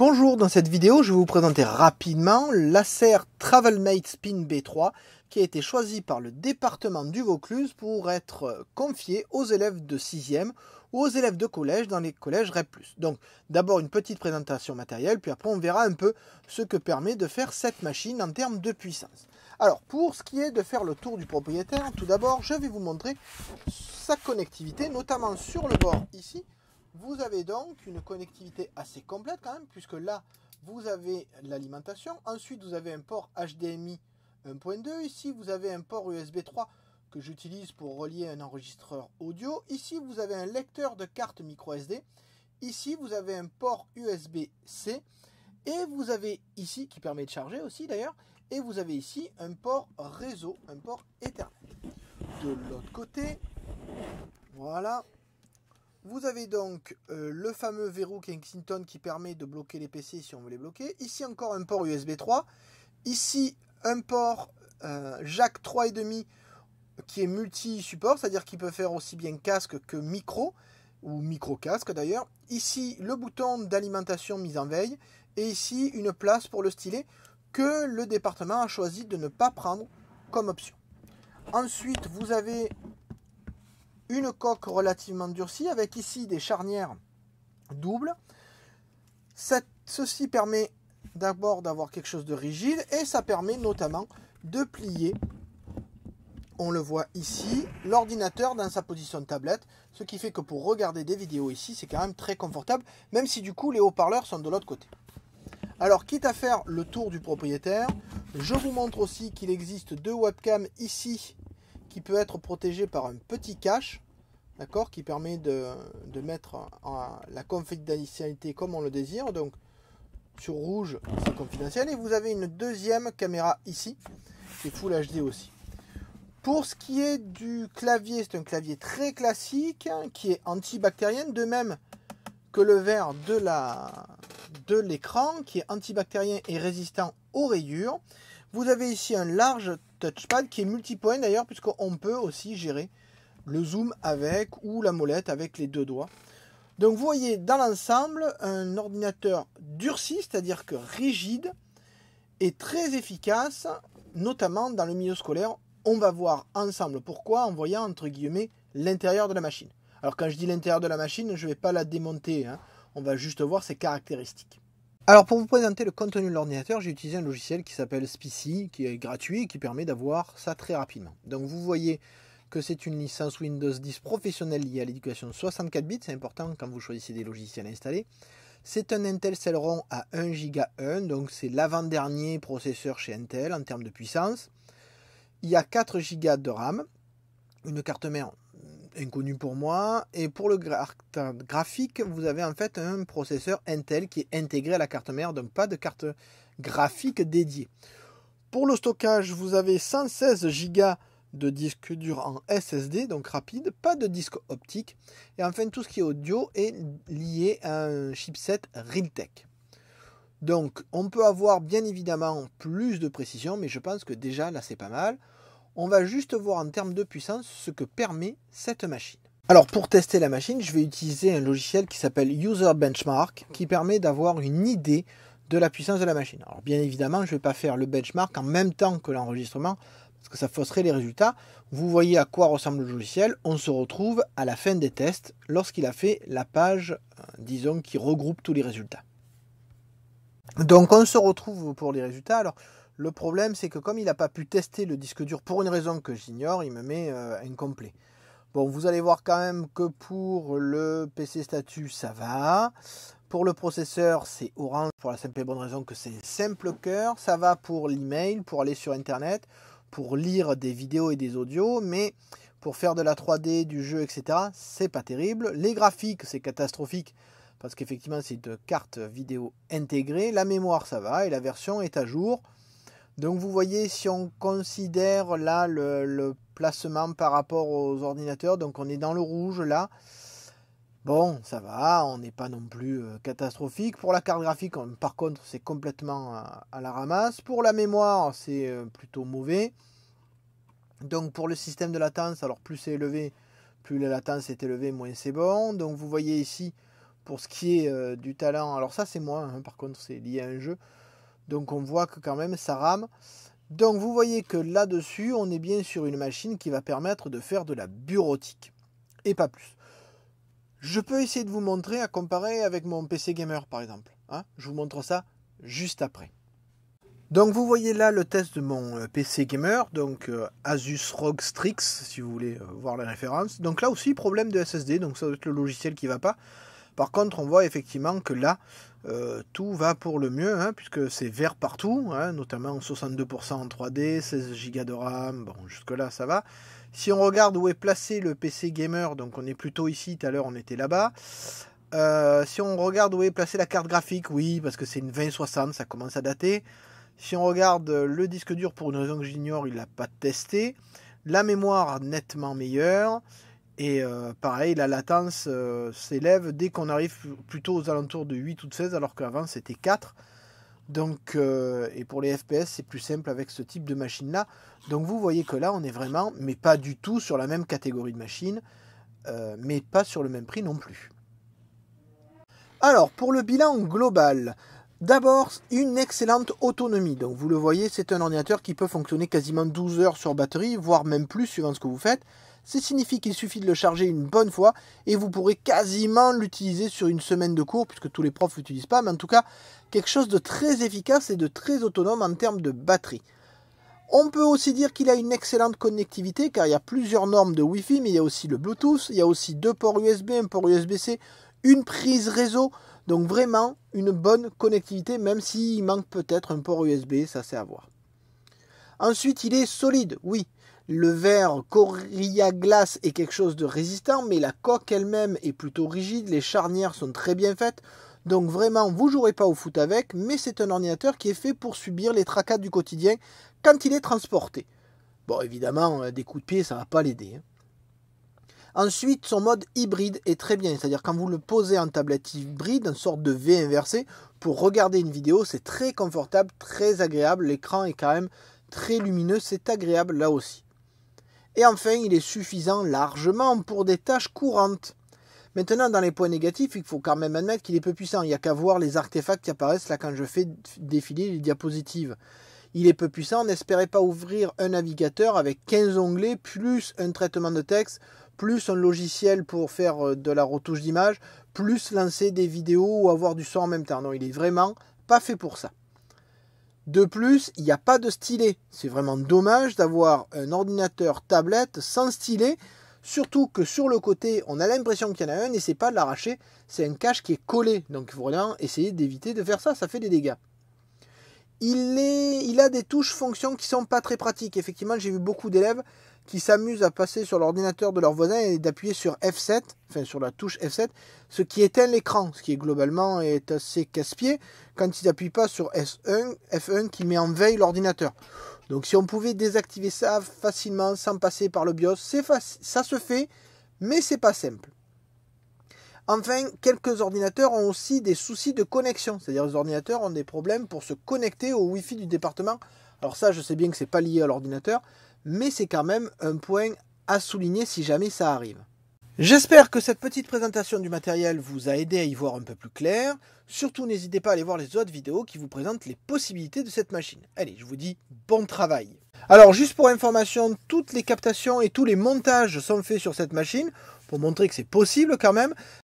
Bonjour, dans cette vidéo, je vais vous présenter rapidement l'Acer TravelMate Spin B3 qui a été choisi par le département du Vaucluse pour être confié aux élèves de 6e ou aux élèves de collège dans les collèges REP+. Donc d'abord une petite présentation matérielle, puis après on verra un peu ce que permet de faire cette machine en termes de puissance. Alors pour ce qui est de faire le tour du propriétaire, tout d'abord je vais vous montrer sa connectivité, notamment sur le bord ici. Vous avez donc une connectivité assez complète quand même, puisque là, vous avez l'alimentation. Ensuite, vous avez un port HDMI 1.2. Ici, vous avez un port USB 3 que j'utilise pour relier un enregistreur audio. Ici, vous avez un lecteur de carte micro SD. Ici, vous avez un port USB-C. Et vous avez ici, qui permet de charger aussi d'ailleurs, et vous avez ici un port réseau, un port Ethernet. De l'autre côté, voilà. Vous avez donc le fameux verrou Kensington qui permet de bloquer les PC si on veut les bloquer. Ici encore un port USB 3. Ici un port jack 3,5 qui est multi-support, c'est-à-dire qu'il peut faire aussi bien casque que micro, ou micro-casque d'ailleurs. Ici le bouton d'alimentation mise en veille. Et ici une place pour le stylet que le département a choisi de ne pas prendre comme option. Ensuite vous avez une coque relativement durcie avec ici des charnières doubles. Ceci permet d'abord d'avoir quelque chose de rigide et ça permet notamment de plier, on le voit ici, l'ordinateur dans sa position de tablette, ce qui fait que pour regarder des vidéos ici, c'est quand même très confortable, même si du coup les haut-parleurs sont de l'autre côté. Alors quitte à faire le tour du propriétaire, je vous montre aussi qu'il existe deux webcams ici qui peut être protégé par un petit cache, d'accord, qui permet de mettre la confidentialité comme on le désire. Donc sur rouge c'est confidentiel, et vous avez une deuxième caméra ici qui est Full HD aussi. Pour ce qui est du clavier, c'est un clavier très classique qui est antibactérien, de même que le verre de l'écran qui est antibactérien et résistant aux rayures. Vous avez ici un large touchpad qui est multipoint d'ailleurs, puisqu'on peut aussi gérer le zoom avec, ou la molette avec les deux doigts. Donc vous voyez dans l'ensemble un ordinateur durci, c'est-à-dire que rigide et très efficace, notamment dans le milieu scolaire. On va voir ensemble pourquoi en voyant entre guillemets l'intérieur de la machine. Alors quand je dis l'intérieur de la machine, je ne vais pas la démonter, hein. On va juste voir ses caractéristiques. Alors pour vous présenter le contenu de l'ordinateur, j'ai utilisé un logiciel qui s'appelle Spicy, qui est gratuit et qui permet d'avoir ça très rapidement. Donc vous voyez que c'est une licence Windows 10 professionnelle liée à l'éducation 64 bits, c'est important quand vous choisissez des logiciels à installer. C'est un Intel Celeron à 1 Go 1, donc c'est l'avant-dernier processeur chez Intel en termes de puissance. Il y a 4 Go de RAM, une carte mère inconnue pour moi, et pour le graphique, vous avez en fait un processeur Intel qui est intégré à la carte mère, donc pas de carte graphique dédiée. Pour le stockage, vous avez 116 Go de disque dur en SSD, donc rapide, pas de disque optique. Et enfin, tout ce qui est audio est lié à un chipset Realtek. Donc, on peut avoir bien évidemment plus de précision, mais je pense que déjà, là, c'est pas mal. On va juste voir en termes de puissance ce que permet cette machine. Alors, pour tester la machine, je vais utiliser un logiciel qui s'appelle User Benchmark, qui permet d'avoir une idée de la puissance de la machine. Alors, bien évidemment, je ne vais pas faire le benchmark en même temps que l'enregistrement, parce que ça fausserait les résultats. Vous voyez à quoi ressemble le logiciel. On se retrouve à la fin des tests, lorsqu'il a fait la page, disons, qui regroupe tous les résultats. Donc on se retrouve pour les résultats. Alors le problème, c'est que comme il n'a pas pu tester le disque dur pour une raison que j'ignore, il me met incomplet. Bon, vous allez voir quand même que pour le PC statut, ça va. Pour le processeur, c'est orange pour la simple et bonne raison que c'est simple cœur. Ça va pour l'email, pour aller sur internet, pour lire des vidéos et des audios, mais pour faire de la 3D, du jeu, etc., c'est pas terrible. Les graphiques, c'est catastrophique, parce qu'effectivement, c'est une carte vidéo intégrée. La mémoire, ça va, et la version est à jour. Donc vous voyez, si on considère là le placement par rapport aux ordinateurs, donc on est dans le rouge là. Bon, ça va, on n'est pas non plus catastrophique. Pour la carte graphique, par contre, c'est complètement à la ramasse. Pour la mémoire, c'est plutôt mauvais. Donc pour le système de latence, alors plus c'est élevé, plus la latence est élevée, moins c'est bon. Donc vous voyez ici, pour ce qui est du talent. Alors ça c'est moi, hein, par contre c'est lié à un jeu. Donc on voit que quand même ça rame. Donc vous voyez que là-dessus, on est bien sur une machine qui va permettre de faire de la bureautique. Et pas plus. Je peux essayer de vous montrer à comparer avec mon PC Gamer par exemple. Hein, je vous montre ça juste après. Donc vous voyez là le test de mon PC Gamer, donc Asus ROG Strix, si vous voulez voir la référence. Donc là aussi, problème de SSD, donc ça doit être le logiciel qui ne va pas. Par contre, on voit effectivement que là, tout va pour le mieux, hein, puisque c'est vert partout, hein, notamment 62% en 3D, 16 Go de RAM, bon, jusque-là, ça va. Si on regarde où est placé le PC Gamer, donc on est plutôt ici, tout à l'heure on était là-bas. Si on regarde où est placée la carte graphique, oui, parce que c'est une 2060, ça commence à dater. Si on regarde le disque dur, pour une raison que j'ignore, il ne l'a pas testé. La mémoire, nettement meilleure. Et pareil, la latence s'élève dès qu'on arrive plutôt aux alentours de 8 ou de 16, alors qu'avant c'était 4. Donc, et pour les FPS, c'est plus simple avec ce type de machine-là. Donc vous voyez que là, on est vraiment, mais pas du tout sur la même catégorie de machine, mais pas sur le même prix non plus. Alors, pour le bilan global, d'abord, une excellente autonomie. Donc vous le voyez, c'est un ordinateur qui peut fonctionner quasiment 12 heures sur batterie, voire même plus, suivant ce que vous faites. Ça signifie qu'il suffit de le charger une bonne fois et vous pourrez quasiment l'utiliser sur une semaine de cours, puisque tous les profs ne l'utilisent pas, mais en tout cas, quelque chose de très efficace et de très autonome en termes de batterie. On peut aussi dire qu'il a une excellente connectivité, car il y a plusieurs normes de Wi-Fi, mais il y a aussi le Bluetooth, il y a aussi 2 ports USB, un port USB-C, une prise réseau, donc vraiment une bonne connectivité, même s'il manque peut-être un port USB, ça c'est à voir. Ensuite, il est solide, oui. Le verre Gorilla Glass est quelque chose de résistant, mais la coque elle-même est plutôt rigide, les charnières sont très bien faites, donc vraiment vous ne jouerez pas au foot avec, mais c'est un ordinateur qui est fait pour subir les tracas du quotidien quand il est transporté. Bon, évidemment, des coups de pied, ça ne va pas l'aider. Hein. Ensuite, son mode hybride est très bien, c'est-à-dire quand vous le posez en tablette hybride, une sorte de V inversé, pour regarder une vidéo, c'est très confortable, très agréable, l'écran est quand même très lumineux, c'est agréable là aussi. Et enfin, il est suffisant largement pour des tâches courantes. Maintenant, dans les points négatifs, il faut quand même admettre qu'il est peu puissant. Il n'y a qu'à voir les artefacts qui apparaissent là quand je fais défiler les diapositives. Il est peu puissant, n'espérez pas ouvrir un navigateur avec 15 onglets, plus un traitement de texte, plus un logiciel pour faire de la retouche d'image, plus lancer des vidéos ou avoir du son en même temps. Non, il est vraiment pas fait pour ça. De plus, il n'y a pas de stylet. C'est vraiment dommage d'avoir un ordinateur tablette sans stylet, surtout que sur le côté, on a l'impression qu'il y en a un, n'essayez pas de l'arracher, c'est un cache qui est collé. Donc il faut vraiment essayer d'éviter de faire ça, ça fait des dégâts. Il a des touches fonctions qui sont pas très pratiques. Effectivement, j'ai vu beaucoup d'élèves qui s'amusent à passer sur l'ordinateur de leur voisin et d'appuyer sur F7, enfin sur la touche F7, ce qui éteint l'écran, ce qui est globalement est assez casse-pied quand ils n'appuient pas sur F1 qui met en veille l'ordinateur. Donc si on pouvait désactiver ça facilement sans passer par le BIOS, ça se fait, mais c'est pas simple. Enfin, quelques ordinateurs ont aussi des soucis de connexion, c'est-à-dire les ordinateurs ont des problèmes pour se connecter au Wi-Fi du département. Alors ça, je sais bien que c'est pas lié à l'ordinateur, mais c'est quand même un point à souligner si jamais ça arrive. J'espère que cette petite présentation du matériel vous a aidé à y voir un peu plus clair. Surtout, n'hésitez pas à aller voir les autres vidéos qui vous présentent les possibilités de cette machine. Allez, je vous dis bon travail. Alors, juste pour information, toutes les captations et tous les montages sont faits sur cette machine, pour montrer que c'est possible quand même.